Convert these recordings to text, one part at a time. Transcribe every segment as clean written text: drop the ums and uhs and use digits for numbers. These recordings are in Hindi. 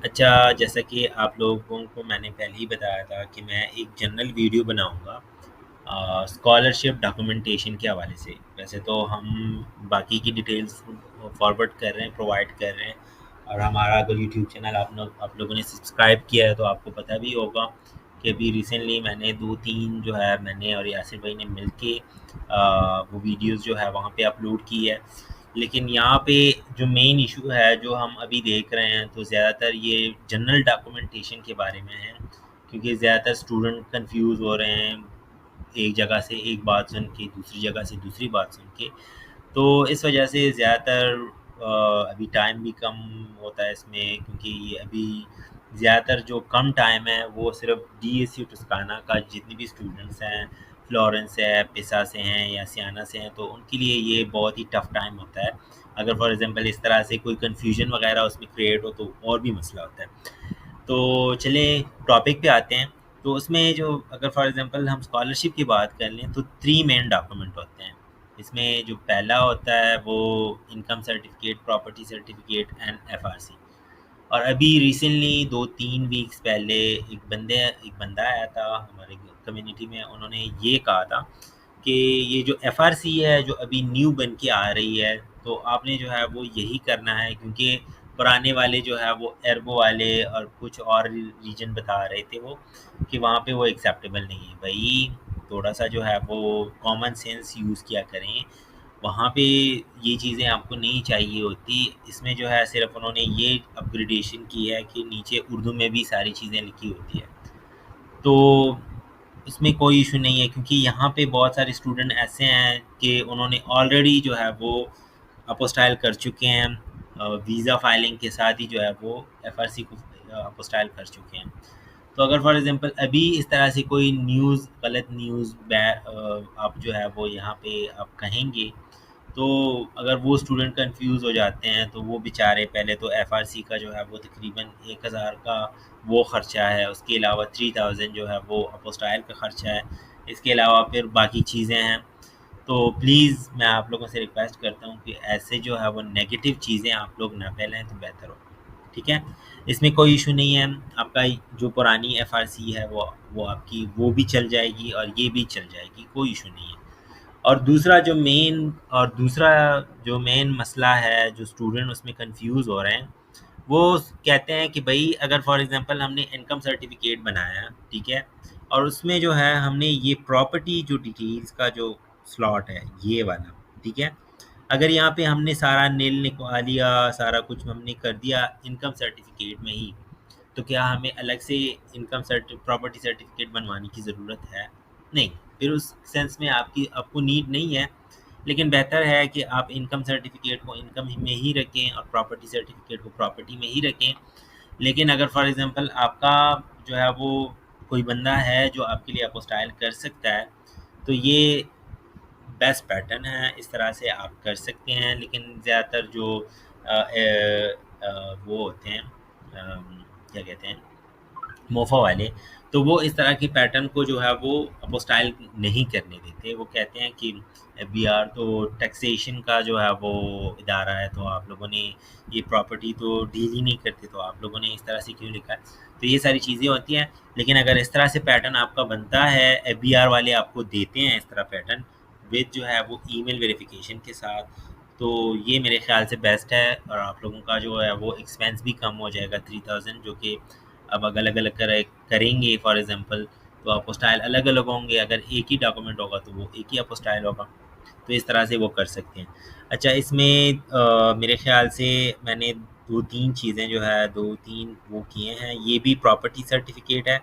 अच्छा, जैसा कि आप लोगों को मैंने पहले ही बताया था कि मैं एक जनरल वीडियो बनाऊँगा स्कॉलरशिप डॉक्यूमेंटेशन के हवाले से। वैसे तो हम बाकी की डिटेल्स फॉरवर्ड कर रहे हैं, प्रोवाइड कर रहे हैं, और हमारा अगर यूट्यूब चैनल आप लोगों ने सब्सक्राइब किया है तो आपको पता भी होगा कि अभी रिसेंटली मैंने 2-3 जो है मैंने और यासिर भाई ने मिल के वो वीडियोज़ जो है वहाँ पे अपलोड की है। लेकिन यहाँ पे जो मेन इशू है जो हम अभी देख रहे हैं तो ज़्यादातर ये जनरल डॉक्यूमेंटेशन के बारे में है, क्योंकि ज़्यादातर स्टूडेंट कंफ्यूज हो रहे हैं एक जगह से एक बात सुन के दूसरी जगह से दूसरी बात सुन के। तो इस वजह से ज़्यादातर अभी टाइम भी कम होता है इसमें, क्योंकि अभी ज़्यादातर जो कम टाइम है वो सिर्फ डीएसयू टस्काना का जितने भी स्टूडेंट्स हैं, फ्लोरेंस है, पिसा से हैं या सियाना से हैं, तो उनके लिए ये बहुत ही टफ़ टाइम होता है। अगर फॉर एग्ज़ाम्पल इस तरह से कोई कन्फ्यूजन वगैरह उसमें क्रिएट हो तो और भी मसला होता है। तो चलें टॉपिक पे आते हैं। तो उसमें जो अगर फॉर एग्ज़ाम्पल हम स्कॉलरशिप की बात कर लें तो 3 मेन डॉक्यूमेंट होते हैं। इसमें जो पहला होता है वो income certificate, property certificate and FRC. और अभी रिसेंटली 2-3 वीक्स पहले एक बंदा आया था हमारे कम्युनिटी में, उन्होंने ये कहा था कि ये जो एफआरसी है जो अभी न्यू बन के आ रही है, तो आपने जो है वो यही करना है, क्योंकि पुराने वाले जो है वो एर्बो वाले और कुछ और रीजन बता रहे थे वो कि वहाँ पे वो एक्सेप्टेबल नहीं है। भाई थोड़ा सा जो है वो कॉमन सेंस यूज़ किया करें, वहाँ पे ये चीज़ें आपको नहीं चाहिए होती। इसमें जो है सिर्फ़ उन्होंने ये अपग्रेडेशन की है कि नीचे उर्दू में भी सारी चीज़ें लिखी होती है। तो इसमें कोई इशू नहीं है, क्योंकि यहाँ पे बहुत सारे स्टूडेंट ऐसे हैं कि उन्होंने ऑलरेडी जो है वो अपोस्टाइल कर चुके हैं, वीज़ा फाइलिंग के साथ ही जो है वो एफआरसी को अपोस्टाइल कर चुके हैं। तो अगर फॉर एग्ज़ाम्पल अभी इस तरह से कोई न्यूज़, गलत न्यूज़ आप जो है वो यहाँ पे आप कहेंगे, तो अगर वो स्टूडेंट कंफ्यूज हो जाते हैं तो वो बेचारे पहले तो एफआरसी का जो है वो तकरीबन 1000 का वो ख़र्चा है, उसके अलावा 3000 जो है वो अपोस्टाइल का ख़र्चा है, इसके अलावा फिर बाकी चीज़ें हैं। तो प्लीज़ मैं आप लोगों से रिक्वेस्ट करता हूँ कि ऐसे जो है वो नेगेटिव चीज़ें आप लोग ना फैलाएँ तो बेहतर हो। ठीक है? इसमें कोई इशू नहीं है, आपका जो पुरानी एफआरसी है वो आपकी वो भी चल जाएगी और ये भी चल जाएगी, कोई इशू नहीं है। और दूसरा जो मेन मसला है, जो स्टूडेंट उसमें कंफ्यूज हो रहे हैं, वो कहते हैं कि भाई अगर फॉर एग्जांपल हमने इनकम सर्टिफिकेट बनाया, ठीक है, और उसमें जो है हमने ये प्रॉपर्टी जो डिटेल्स का जो स्लॉट है ये वाला, ठीक है, अगर यहाँ पे हमने सारा नील निकलवा लिया, सारा कुछ हमने कर दिया इनकम सर्टिफिकेट में ही, तो क्या हमें अलग से प्रॉपर्टी सर्टिफिकेट बनवाने की ज़रूरत है? नहीं। फिर उस सेंस में आपको नीड नहीं है। लेकिन बेहतर है कि आप इनकम सर्टिफिकेट को इनकम में ही रखें और प्रॉपर्टी सर्टिफिकेट को प्रॉपर्टी में ही रखें। लेकिन अगर फॉर एग्ज़ाम्पल आपका जो है वो कोई बंदा है जो आपके लिए अपोस्टाइल कर सकता है, तो ये बेस्ट पैटर्न है, इस तरह से आप कर सकते हैं। लेकिन ज़्यादातर जो वो होते हैं, क्या कहते हैं, मोफ़ा वाले, तो वो इस तरह के पैटर्न को जो है वो अपोस्टाइल नहीं करने देते। वो कहते हैं कि एफबीआर तो टैक्सेशन का जो है वो इदारा है, तो आप लोगों ने ये प्रॉपर्टी तो डील ही नहीं करते, तो आप लोगों ने इस तरह से क्यों लिखा है? तो ये सारी चीज़ें होती हैं। लेकिन अगर इस तरह से पैटर्न आपका बनता है, एफबीआर वाले आपको देते हैं इस तरह पैटर्न विद जो है वो ईमेल वेरिफिकेशन के साथ, तो ये मेरे ख़्याल से बेस्ट है, और आप लोगों का जो है वो एक्सपेंस भी कम हो जाएगा 3000, जो कि अब अलग-अलग करेंगे फॉर एग्ज़ाम्पल, तो अपोस्टाइल अलग-अलग होंगे। अगर एक ही डॉक्यूमेंट होगा तो वो एक ही अपोस्टाइल होगा। तो इस तरह से वो कर सकते हैं। अच्छा, इसमें मेरे ख़्याल से मैंने 2-3 चीज़ें जो है 2-3 वो किए हैं। ये भी प्रॉपर्टी सर्टिफ़िकेट है,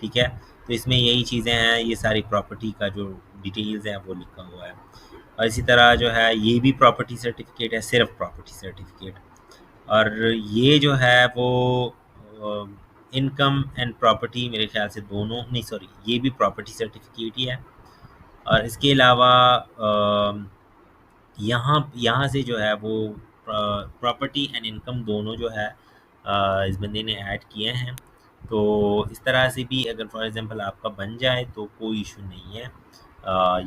ठीक है? तो इसमें यही चीज़ें हैं, ये सारी प्रॉपर्टी का जो डिटेल्स है वो लिखा हुआ है। और इसी तरह जो है ये भी प्रॉपर्टी सर्टिफ़िकेट है, सिर्फ़ प्रॉपर्टी सर्टिफ़िकेट। और ये जो है वो इनकम एंड प्रॉपर्टी मेरे ख़्याल से दोनों नहीं, सॉरी, ये भी प्रॉपर्टी सर्टिफ़िकेट ही है। और इसके अलावा यहाँ यहाँ से जो है वो प्रॉपर्टी एंड इनकम दोनों जो है इस बंदे ने ऐड किए हैं। तो इस तरह से भी अगर फॉर एग्ज़ाम्पल आपका बन जाए तो कोई इशू नहीं है।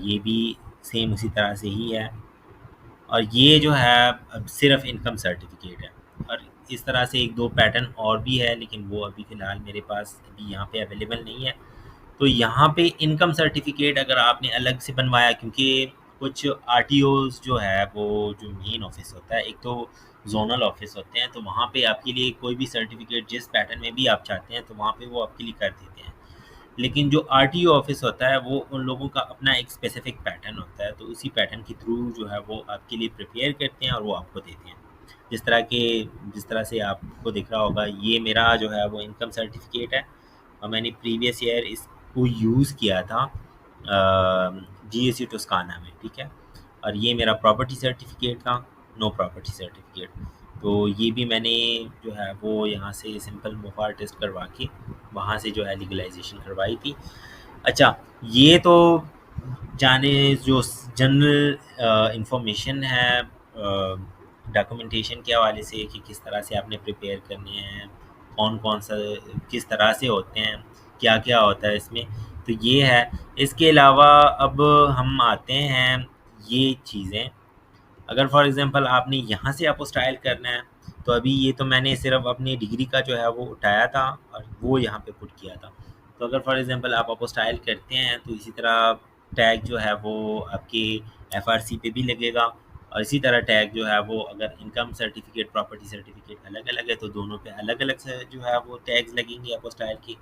ये भी सेम उसी तरह से ही है। और ये जो है अब सिर्फ़ इनकम सर्टिफ़िकेट है। और इस तरह से एक दो पैटर्न और भी है, लेकिन वो अभी फ़िलहाल मेरे पास अभी यहाँ पे अवेलेबल नहीं है। तो यहाँ पे इनकम सर्टिफिकेट अगर आपने अलग से बनवाया, क्योंकि कुछ आरटीओज़ जो है वो जो मेन ऑफिस होता है, एक तो ज़ोनल ऑफिस होते हैं, तो वहाँ पे आपके लिए कोई भी सर्टिफिकेट जिस पैटर्न में भी आप चाहते हैं तो वहाँ पे वो आपके लिए कर देते हैं। लेकिन जो आरटीओ ऑफिस होता है वो उन लोगों का अपना एक स्पेसिफिक पैटर्न होता है, तो उसी पैटर्न के थ्रू जो है वो आपके लिए प्रिपेयर करते हैं और वो आपको देते हैं। जिस तरह से आपको दिख रहा होगा, ये मेरा जो है वो इनकम सर्टिफिकेट है और मैंने प्रीवियस ईयर इसको यूज़ किया था जीएसयू टोस्काना में, ठीक है। और ये मेरा प्रॉपर्टी सर्टिफिकेट था, नो प्रॉपर्टी सर्टिफिकेट। तो ये भी मैंने जो है वो यहाँ से सिंपल मोफार टेस्ट करवा के वहाँ से जो है लीगलाइजेशन करवाई थी। अच्छा, ये तो जाने जो जनरल इंफॉर्मेशन है डॉक्यूमेंटेशन के हवाले से कि किस तरह से आपने प्रिपेयर करने हैं, कौन-कौन सा किस तरह से होते हैं, क्या-क्या होता है इसमें, तो ये है। इसके अलावा अब हम आते हैं ये चीज़ें, अगर फॉर एग्ज़ाम्पल आपने यहाँ से अपोस्टाइल करना है, तो अभी ये तो मैंने सिर्फ़ अपनी डिग्री का जो है वो उठाया था और वो यहाँ पे पुट किया था। तो अगर फॉर एग्ज़ाम्पल आप अपोस्टाइल करते हैं तो इसी तरह टैग जो है वो आपके एफआरसी पे भी लगेगा और इसी तरह टैग जो है वो अगर इनकम सर्टिफिकेट, प्रॉपर्टी सर्टिफिकेट अलग-अलग है तो दोनों पे अलग-अलग से जो है वो टैग्स लगेंगे अपोस्टाइल के।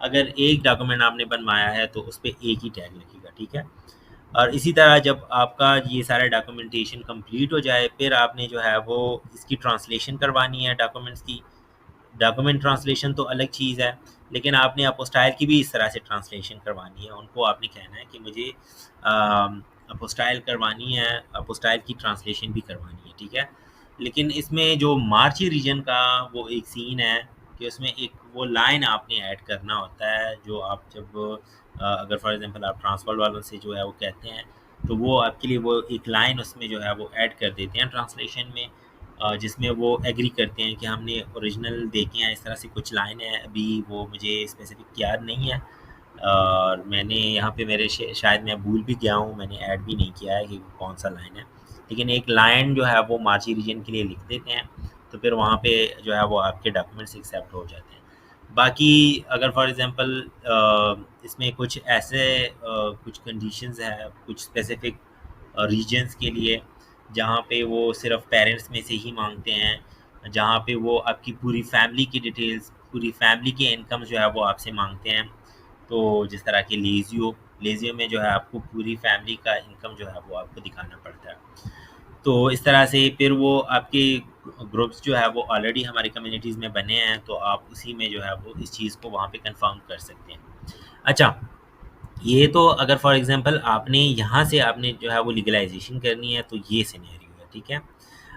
अगर एक डॉक्यूमेंट आपने बनवाया है तो उस पे एक ही टैग लगेगा, ठीक है। और इसी तरह जब आपका ये सारा डॉक्यूमेंटेशन कंप्लीट हो जाए, फिर आपने जो है वो इसकी ट्रांसलेशन करवानी है डॉक्यूमेंट्स की। डॉक्यूमेंट ट्रांसलेशन तो अलग चीज़ है, लेकिन आपने अपोस्टाइल की भी इस तरह से ट्रांसलेशन करवानी है। उनको आपने कहना है कि मुझे अपोस्टाइल करवानी है, अपोस्टाइल की ट्रांसलेशन भी करवानी है, ठीक है। लेकिन इसमें जो मार्ची रीजन का वो एक सीन है कि उसमें एक वो लाइन आपने ऐड करना होता है, जो आप जब अगर फॉर एग्ज़ाम्पल आप ट्रांसपोर्ट वालों से जो है वो कहते हैं, तो वो आपके लिए वो एक लाइन उसमें जो है वो ऐड कर देते हैं ट्रांसलेशन में, जिसमें वो एग्री करते हैं कि हमने ओरिजिनल देखे हैं। इस तरह से कुछ लाइन है, अभी वो मुझे स्पेसिफिक याद नहीं है और मैंने यहाँ पे मेरे शायद मैं भूल भी गया हूँ, मैंने ऐड भी नहीं किया है कि कौन सा लाइन है। लेकिन एक लाइन जो है वो मार्ची रीजन के लिए लिख देते हैं, तो फिर वहाँ पे जो है वो आपके डॉक्यूमेंट्स एक्सेप्ट हो जाते हैं। बाकी अगर फॉर एग्ज़ाम्पल इसमें कुछ ऐसे कुछ कंडीशंस हैं, कुछ स्पेसिफिक रीजन्स के लिए, जहाँ पे वो सिर्फ़ पेरेंट्स में से ही माँगते हैं, जहाँ पे वो आपकी पूरी फैमिली की डिटेल्स, पूरी फैमिली के इनकम जो है वो आपसे माँगते हैं। तो जिस तरह की लेज़ियो में जो है आपको पूरी फैमिली का इनकम जो है वो आपको दिखाना पड़ता है। तो इस तरह से फिर वो आपके ग्रुप्स जो है वो ऑलरेडी हमारी कम्युनिटीज़ में बने हैं, तो आप उसी में जो है वो इस चीज़ को वहाँ पे कंफर्म कर सकते हैं। अच्छा, ये तो अगर फॉर एग्ज़ाम्पल आपने यहाँ से आपने जो है वो लीगलाइज़ेशन करनी है, तो ये सिनेरियो है, ठीक है।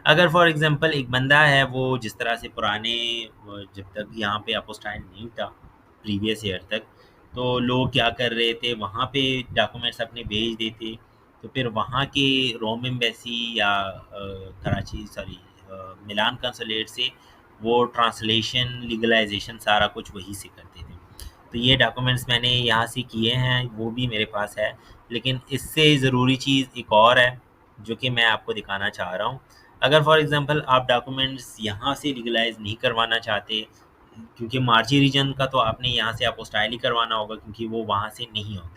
अगर फॉर एग्ज़ाम्पल एक बंदा है वो जिस तरह से पुराने जब तक यहाँ पे अपोस्टाइल नहीं था, प्रीवियस ईयर तक, तो लोग क्या कर रहे थे, वहाँ पे डॉक्यूमेंट्स अपने भेज देते, तो फिर वहाँ के रोम एम्बेसी या कराची सॉरी मिलान कंसुलेट से वो ट्रांसलेशन, लीगलाइज़ेशन सारा कुछ वहीं से करते थे। तो ये डॉक्यूमेंट्स मैंने यहाँ से किए हैं, वो भी मेरे पास है। लेकिन इससे ज़रूरी चीज़ एक और है, जो कि मैं आपको दिखाना चाह रहा हूँ। अगर फॉर एग्ज़ाम्पल आप डॉक्यूमेंट्स यहाँ से लीगलाइज़ नहीं करवाना चाहते, क्योंकि मार्ची रीजन का तो आपने यहाँ से अपोस्टाइल ही करवाना होगा क्योंकि वो वहाँ से नहीं होते।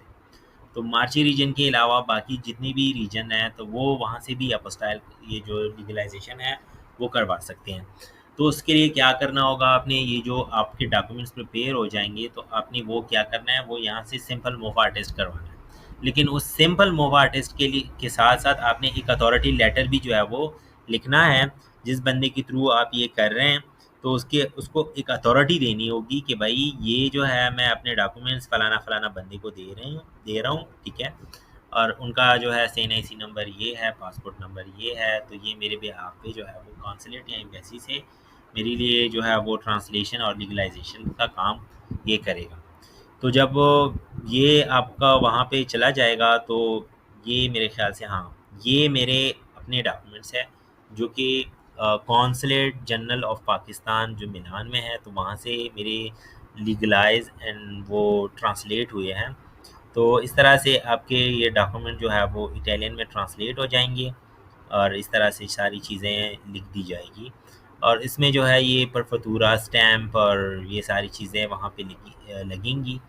तो मार्ची रीजन के अलावा बाकी जितने भी रीजन हैं, तो वो वहाँ से भी अपोस्टाइल ये जो लीगलाइजेशन है, वो करवा सकते हैं। तो उसके लिए क्या करना होगा आपने, ये जो आपके डॉक्यूमेंट्स प्रिपेयर हो जाएँगे, तो आपने वो क्या करना है, वो यहाँ से सिंपल मोफा टेस्ट करवाना है। लेकिन उस सिंपल मोफा टेस्ट के साथ-साथ आपने एक अथॉरिटी लेटर भी जो है वो लिखना है, जिस बंदे के थ्रू आप ये कर रहे हैं, तो उसको एक अथॉरिटी देनी होगी कि भाई ये जो है मैं अपने डॉक्यूमेंट्स फलाना-फलाना बंदे को दे रहा हूँ, ठीक है? और उनका जो है एनआईसी नंबर ये है, पासपोर्ट नंबर ये है, तो ये मेरे बिहाफ़ पे जो है वो कॉन्सुलेट या एम्बेसी से मेरे लिए जो है वो ट्रांसलेशन और लीगलाइजेशन का काम ये करेगा। तो जब ये आपका वहाँ पे चला जाएगा, तो ये मेरे ख़्याल से हाँ, ये मेरे अपने डॉक्यूमेंट्स हैं जो कि कॉन्सुलेट जनरल ऑफ पाकिस्तान जो मिलान में है, तो वहाँ से मेरे लीगलाइज़ एंड वो ट्रांसलेट हुए हैं। तो इस तरह से आपके ये डॉक्यूमेंट जो है वो इटालियन में ट्रांसलेट हो जाएँगे और इस तरह से सारी चीज़ें लिख दी जाएगी। और इसमें जो है ये परफतूरा स्टैम्प और ये सारी चीज़ें वहाँ पे लगेंगी।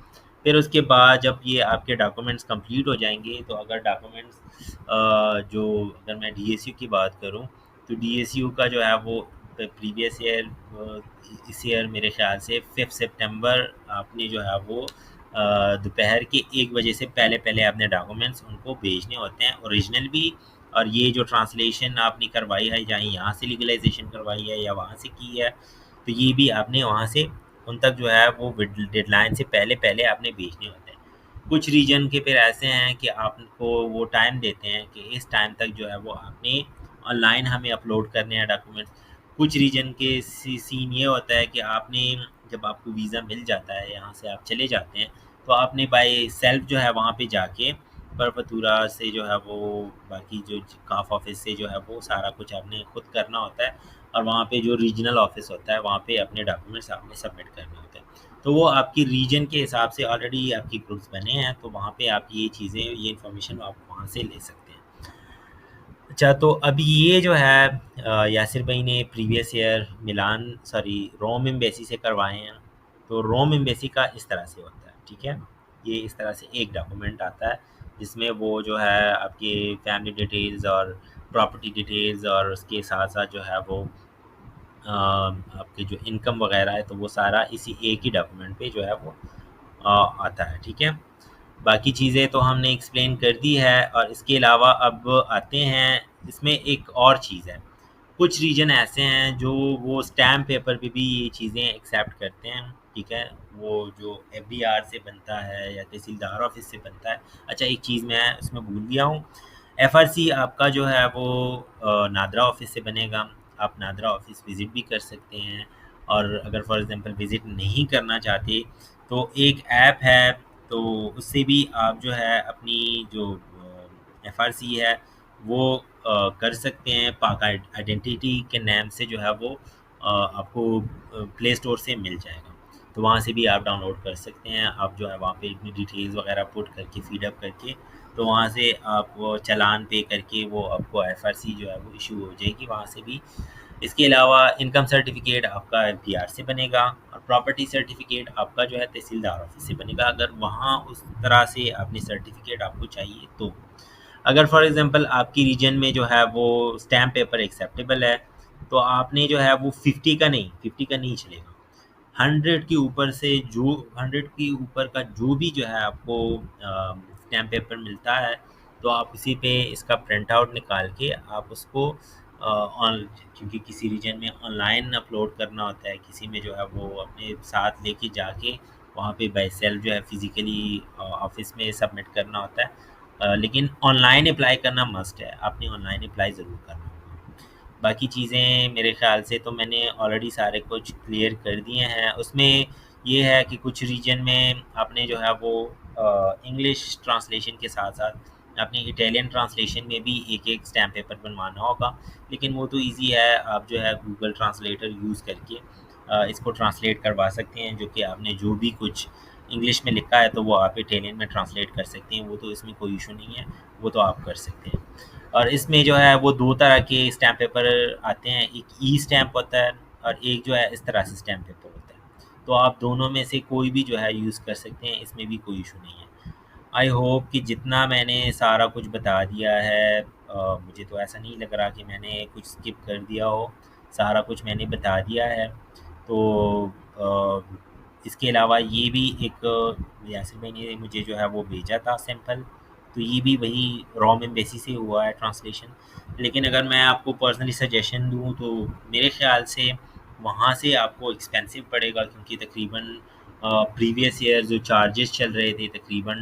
फिर उसके बाद जब ये आपके डॉक्यूमेंट्स कंप्लीट हो जाएंगे, तो अगर डॉक्यूमेंट्स जो अगर मैं डीएसयू की बात करूँ, तो डीएसयू का जो है वो प्रीवियस ईयर, इस ईयर मेरे ख्याल से 5 सितंबर आपने जो है वो दोपहर के 1 बजे से पहले पहले अपने डॉक्यूमेंट्स उनको भेजने होते हैं, ओरिजिनल भी, और ये जो ट्रांसलेशन आपने करवाई है, चाहे यहाँ से लीगलाइजेशन करवाई है या वहाँ से की है, तो ये भी आपने वहाँ से उन तक जो है वो डेडलाइन से पहले पहले आपने भेजने होते हैं। कुछ रीजन के फिर ऐसे हैं कि आपको वो टाइम देते हैं कि इस टाइम तक जो है वो आपने ऑनलाइन हमें अपलोड करने हैं डॉक्यूमेंट्स। कुछ रीजन के सीन ये होता है कि आपने जब आपको वीज़ा मिल जाता है, यहाँ से आप चले जाते हैं, तो आपने बाय सेल्फ जो है वहाँ पे जाके परपतूरा से जो है वो बाकी जो काफ ऑफिस से जो है वो सारा कुछ आपने खुद करना होता है, और वहाँ पे जो रीजनल ऑफिस होता है वहाँ पे अपने डॉक्यूमेंट्स आपने सबमिट करने होते हैं। तो वो आपकी रीजन के हिसाब से ऑलरेडी आपकी ग्रुप्स बने हैं, तो वहाँ पे आप ये चीज़ें, ये इन्फॉर्मेशन आप वहाँ से ले सकते हैं। अच्छा, तो अभी ये जो है यासिर भाई ने प्रीवियस ईयर मिलान, सॉरी, रोम एम्बेसी से करवाए हैं। तो रोम एम्बेसी का इस तरह से होता है, ठीक है। ये इस तरह से एक डॉक्यूमेंट आता है जिसमें वो जो है आपकी फैमिली डिटेल्स और प्रॉपर्टी डिटेल्स, और उसके साथ साथ जो है वो आपके जो इनकम वगैरह है, तो वो सारा इसी एक ही डॉक्यूमेंट पे जो है वो आता है, ठीक है। बाकी चीज़ें तो हमने एक्सप्लेन कर दी है, और इसके अलावा अब आते हैं, इसमें एक और चीज़ है। कुछ रीजन ऐसे हैं जो वो स्टैम्प पेपर पे भी ये चीज़ें एक्सेप्ट करते हैं, ठीक है। वो जो एफडीआर से बनता है या तहसीलदार ऑफिस से बनता है। अच्छा, एक चीज़ मैं उसमें भूल गया हूँ, एफआरसी आपका जो है वो नादरा ऑफिस से बनेगा। आप नादरा ऑफिस विज़िट भी कर सकते हैं, और अगर फॉर एग्ज़ाम्पल विज़िट नहीं करना चाहते, तो एक ऐप है, तो उससे भी आप जो है अपनी जो एफआरसी है वो कर सकते हैं। पाक आइडेंटिटी के नाम से जो है वो आपको प्ले स्टोर से मिल जाएगा, तो वहाँ से भी आप डाउनलोड कर सकते हैं। आप जो है वहाँ पे अपनी डिटेल्स वगैरह पुट करके फीड अप करके, तो वहाँ से आप वो चालान पे करके वो आपको एफआरसी जो है वो इशू हो जाएगी वहाँ से भी। इसके अलावा इनकम सर्टिफिकेट आपका एफडीआर से बनेगा, और प्रॉपर्टी सर्टिफिकेट आपका जो है तहसीलदार ऑफिस से बनेगा, अगर वहाँ उस तरह से अपनी सर्टिफिकेट आपको चाहिए तो। अगर फॉर एग्जांपल आपकी रीजन में जो है वो स्टैम्प पेपर एक्सेप्टेबल है, तो आपने जो है वो 50 का नहीं चलेगा। 100 के ऊपर से, जो 100 के ऊपर का जो भी जो है आपको स्टैम्प पेपर मिलता है, तो आप उसी पे इसका प्रिंट आउट निकाल के आप उसको ऑन, क्योंकि किसी रीजन में ऑनलाइन अपलोड करना होता है, किसी में जो है वो अपने साथ लेके जाके वहाँ पे बाय सेल्फ जो है फिज़िकली ऑफिस में सबमिट करना होता है। लेकिन ऑनलाइन अप्लाई करना मस्ट है, आपने ऑनलाइन अप्लाई ज़रूर करना होगा। बाकी चीज़ें मेरे ख़्याल से तो मैंने ऑलरेडी सारे कुछ क्लियर कर दिए हैं। उसमें ये है कि कुछ रीजन में आपने जो है वो इंग्लिश ट्रांसलेशन के साथ साथ अपने इटालियन ट्रांसलेशन में भी एक एक स्टैम्प पेपर बनवाना होगा, लेकिन वो तो इजी है। आप जो है गूगल ट्रांसलेटर यूज़ करके इसको ट्रांसलेट करवा सकते हैं, जो कि आपने जो भी कुछ इंग्लिश में लिखा है तो वो आप इटालियन में ट्रांसलेट कर सकते हैं, वो तो इसमें कोई इशू नहीं है, वो तो आप कर सकते हैं। और इसमें जो है वो 2 तरह के स्टैम्प पेपर आते हैं, एक ई स्टैम्प होता है, और एक जो है इस तरह से स्टैम्प पेपर होता है। तो आप दोनों में से कोई भी जो है यूज़ कर सकते हैं, इसमें भी कोई इशू नहीं है। आई होप कि जितना मैंने सारा कुछ बता दिया है, मुझे तो ऐसा नहीं लग रहा कि मैंने कुछ स्किप कर दिया हो, सारा कुछ मैंने बता दिया है। तो इसके अलावा ये भी एक यासिर भाई ने मुझे जो है वो भेजा था सैंपल, तो ये भी वही रॉम एम्बेसी से हुआ है ट्रांसलेशन। लेकिन अगर मैं आपको पर्सनली सजेशन दूँ, तो मेरे ख़्याल से वहाँ से आपको एक्सपेंसिव पड़ेगा, क्योंकि तकरीबन प्रीवियस ईयर जो चार्जेस चल रहे थे तकरीबन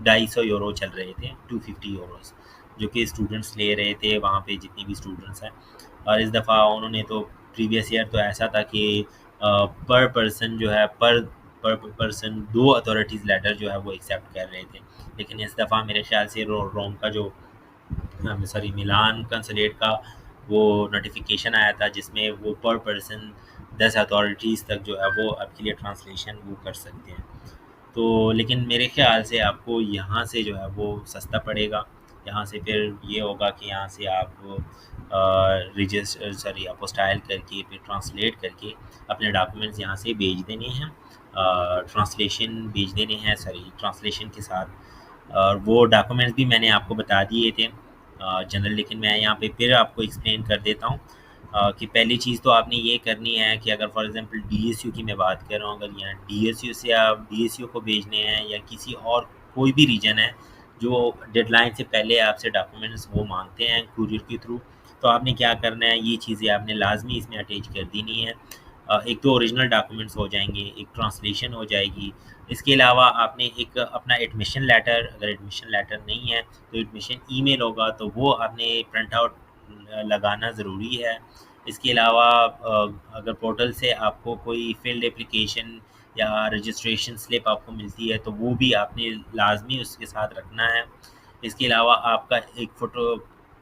250 यूरो चल रहे थे, 250 यूरोज़, जो कि स्टूडेंट्स ले रहे थे वहाँ पे, जितनी भी स्टूडेंट्स हैं। और इस दफ़ा उन्होंने तो प्रीवियस ईयर तो ऐसा था कि पर पर्सन जो है पर पर्सन 2 अथॉरिटीज़ लेटर जो है वो एक्सेप्ट कर रहे थे। लेकिन इस दफ़ा मेरे ख़्याल से रोम का जो सॉरी मिलान कंसुलेट का वो नोटिफिकेशन आया था, जिसमें वो पर पर्सन 10 अथॉरिटीज़ तक जो है वो आपके लिए ट्रांसलेशन वो कर सकते हैं। तो लेकिन मेरे ख़्याल से आपको यहाँ से जो है वो सस्ता पड़ेगा, यहाँ से फिर ये होगा कि यहाँ से आप अपोस्टाइल करके फिर ट्रांसलेट करके अपने डॉक्यूमेंट्स यहाँ से भेज देने हैं, ट्रांसलेशन भेज देने हैं, ट्रांसलेशन के साथ। और वो डॉक्यूमेंट्स भी मैंने आपको बता दिए थे जनरल, लेकिन मैं यहाँ पे फिर आपको एक्सप्लेन कर देता हूँ कि पहली चीज़ तो आपने ये करनी है कि अगर फॉर एग्ज़ाम्पल डीएसयू की मैं बात कर रहा हूँ, अगर यहाँ डीएसयू से आप डीएसयू को भेजने हैं या किसी और कोई भी रीजन है जो डेडलाइन से पहले आपसे डॉक्यूमेंट्स वो मांगते हैं कुरियर के थ्रू, तो आपने क्या करना है, ये चीज़ें आपने लाजमी इसमें अटैच कर देनी है। एक तो ओरिजिनल डॉक्यूमेंट्स हो जाएंगे, एक ट्रांसलेशन हो जाएगी। इसके अलावा आपने एक अपना एडमिशन लेटर, अगर एडमिशन लेटर नहीं है तो एडमिशन ईमेल होगा, तो वो आपने प्रिंट आउट लगाना ज़रूरी है। इसके अलावा अगर पोर्टल से आपको कोई फ़ील्ड एप्लीकेशन या रजिस्ट्रेशन स्लिप आपको मिलती है, तो वो भी आपने लाज़मी उसके साथ रखना है। इसके अलावा आपका एक फ़ोटो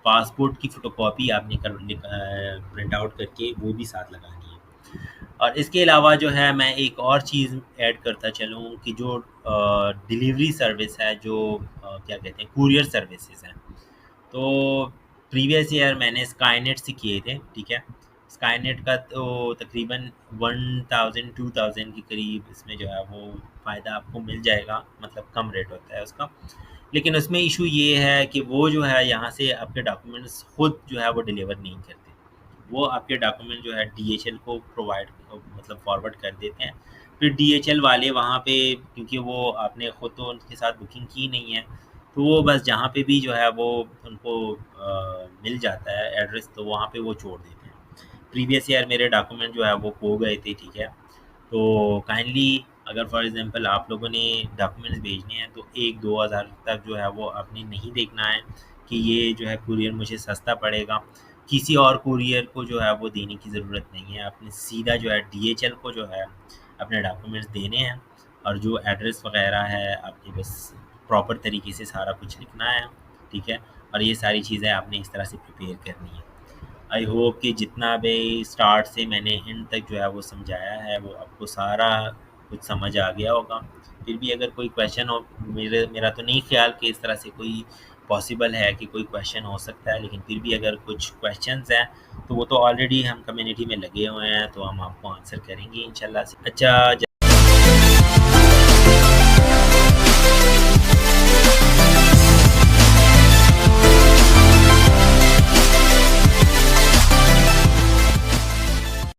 पासपोर्ट की फ़ोटोकॉपी आपने प्रिंट आउट करके वो भी साथ लगानी है। और इसके अलावा जो है मैं एक और चीज़ ऐड करता चलूँ कि जो डिलीवरी सर्विस है, जो क्या कहते हैं, कूरियर सर्विसेज हैं, तो प्रीवियस ईयर मैंने स्काईनेट से किए थे, ठीक है। स्काईनेट का तो तकरीबन 1000 2000 के करीब इसमें जो है वो फ़ायदा आपको मिल जाएगा, मतलब कम रेट होता है उसका। लेकिन उसमें इशू ये है कि वो जो है यहाँ से आपके डॉक्यूमेंट्स खुद जो है वो डिलीवर नहीं करते। वो आपके डॉक्यूमेंट जो है डीएचएल को प्रोवाइड, मतलब फॉरवर्ड कर देते हैं। फिर डीएचएल वाले वहाँ पे, क्योंकि वो आपने खुद तो उनके साथ बुकिंग की नहीं है, तो वो बस जहाँ पे भी जो है वो उनको मिल जाता है एड्रेस, तो वहाँ पे वो छोड़ देते हैं। प्रीवियस ईयर मेरे डॉक्यूमेंट जो है वो खो गए थे, ठीक है। तो काइंडली अगर फॉर एग्ज़ाम्पल आप लोगों ने डॉक्यूमेंट्स भेजने हैं तो 1-2 हज़ार तक जो है वो आपने नहीं देखना है कि ये जो है कूरियर मुझे सस्ता पड़ेगा। किसी और कूरियर को जो है वो देने की ज़रूरत नहीं है। आपने सीधा जो है डीएचएल को जो है अपने डॉक्यूमेंट्स देने हैं, और जो एड्रेस वग़ैरह है आपने बस प्रॉपर तरीके से सारा कुछ लिखना है, ठीक है। और ये सारी चीज़ें आपने इस तरह से प्रिपेयर करनी है। आई होप कि जितना भी स्टार्ट से मैंने एंड तक जो है वो समझाया है वो आपको सारा कुछ समझ आ गया होगा। फिर भी अगर कोई क्वेश्चन हो, मेरा तो नहीं ख्याल कि इस तरह से कोई पॉसिबल है कि कोई क्वेश्चन हो सकता है, लेकिन फिर भी अगर कुछ क्वेश्चंस हैं तो वो तो ऑलरेडी हम कम्युनिटी में लगे हुए हैं, तो हम आपको आंसर करेंगे इंशाल्लाह से। अच्छा,